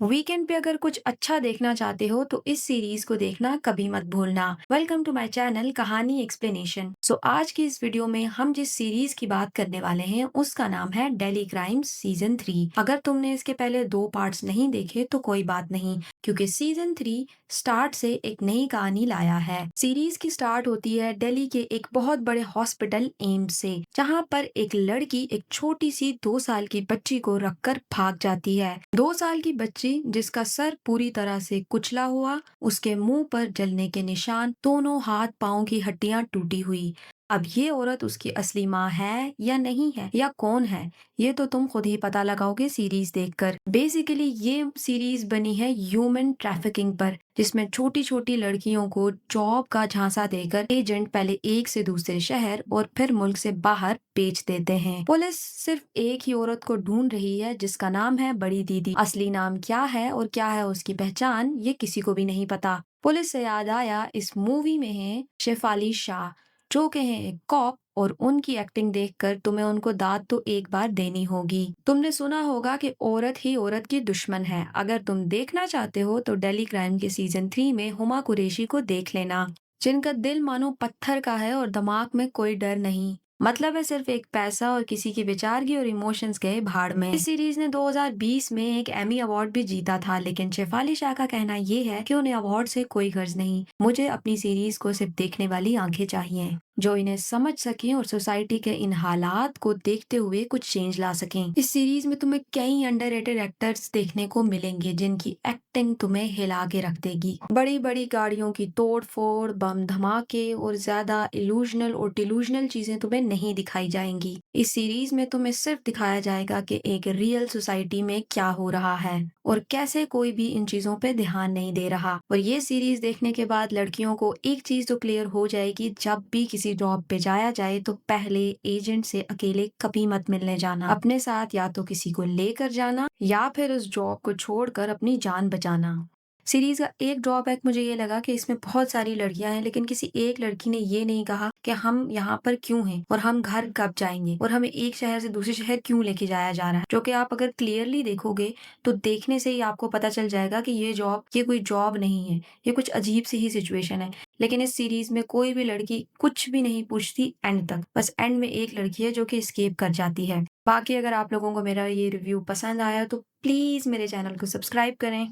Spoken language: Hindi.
वीकेंड पे अगर कुछ अच्छा देखना चाहते हो तो इस सीरीज को देखना कभी मत भूलना। वेलकम टू माय चैनल कहानी एक्सप्लेनेशन। आज की इस वीडियो में हम जिस सीरीज की बात करने वाले हैं उसका नाम है डेली क्राइम्स सीजन 3। अगर तुमने इसके पहले 2 पार्ट्स नहीं देखे तो कोई बात नहीं, क्योंकि सीजन 3 स्टार्ट से एक नई कहानी लाया है। सीरीज की स्टार्ट होती है दिल्ली के एक बहुत बड़े हॉस्पिटल एम्स से, जहाँ पर एक लड़की एक छोटी सी 2 साल की बच्ची को रखकर भाग जाती है। 2 साल की बच्ची जिसका सर पूरी तरह से कुचला हुआ, उसके मुंह पर जलने के निशान, दोनों हाथ पांव की हड्डियां टूटी हुई। अब ये औरत उसकी असली माँ है या नहीं है या कौन है, ये तो तुम खुद ही पता लगाओगे सीरीज देखकर। बेसिकली ये सीरीज बनी है ह्यूमन ट्रैफिकिंग पर, जिसमें छोटी छोटी लड़कियों को जॉब का झांसा देकर एजेंट पहले एक से दूसरे शहर और फिर मुल्क से बाहर बेच देते हैं। पुलिस सिर्फ एक ही औरत को ढूंढ रही है जिसका नाम है बड़ी दीदी। असली नाम क्या है और क्या है उसकी पहचान, ये किसी को भी नहीं पता। पुलिस से याद आया, इस मूवी में है शेफाली शाह, जो के हैं एक कॉप, और उनकी एक्टिंग देखकर तुम्हें उनको दाद तो एक बार देनी होगी। तुमने सुना होगा कि औरत ही औरत की दुश्मन है। अगर तुम देखना चाहते हो तो डेली क्राइम के सीजन 3 में हुमा कुरैशी को देख लेना, जिनका दिल मानो पत्थर का है और दिमाग में कोई डर नहीं। मतलब है सिर्फ एक पैसा और किसी के विचार की और इमोशंस गए भाड़ में। इस सीरीज ने 2020 में एक एमी अवार्ड भी जीता था, लेकिन शेफाली शाह का कहना ये है कि उन्हें अवार्ड से कोई गर्ज नहीं। मुझे अपनी सीरीज को सिर्फ देखने वाली आंखें चाहिए, जो इन्हें समझ सकें और सोसाइटी के इन हालात को देखते हुए कुछ चेंज ला सकें। इस सीरीज में तुम्हें कई अंडररेटेड एक्टर्स देखने को मिलेंगे, जिनकी एक्टिंग तुम्हें हिला के रख देगी। बड़ी बड़ी गाड़ियों की तोड़ फोड़, बम धमाके और ज्यादा इल्यूजनल और डिलूजनल चीजें तुम्हें नहीं दिखाई जाएंगी। इस सीरीज में तुम्हें सिर्फ दिखाया जाएगा कि एक रियल सोसाइटी में क्या हो रहा है और कैसे कोई भी इन चीजों पे ध्यान नहीं दे रहा। और ये सीरीज देखने के बाद लड़कियों को एक चीज तो क्लियर हो जाएगी, जब भी किसी जॉब पे जाया जाए तो पहले एजेंट से अकेले कभी मत मिलने जाना। अपने साथ या तो किसी को लेकर जाना या फिर उस जॉब को छोड़कर अपनी जान बचाना। सीरीज का एक ड्रॉबैक मुझे ये लगा कि इसमें बहुत सारी लड़कियां हैं, लेकिन किसी एक लड़की ने ये नहीं कहा कि हम यहाँ पर क्यों हैं और हम घर कब जाएंगे और हमें एक शहर से दूसरे शहर क्यों लेके जाया जा रहा है। जो कि आप अगर क्लियरली देखोगे तो देखने से ही आपको पता चल जाएगा कि ये कोई जॉब नहीं है, ये कुछ अजीब सी ही सिचुएशन है। लेकिन इस सीरीज में कोई भी लड़की कुछ भी नहीं पूछती एंड तक, बस एंड में एक लड़की है जो कि एस्केप कर जाती है। बाकी अगर आप लोगों को मेरा ये रिव्यू पसंद आया तो प्लीज मेरे चैनल को सब्सक्राइब करें।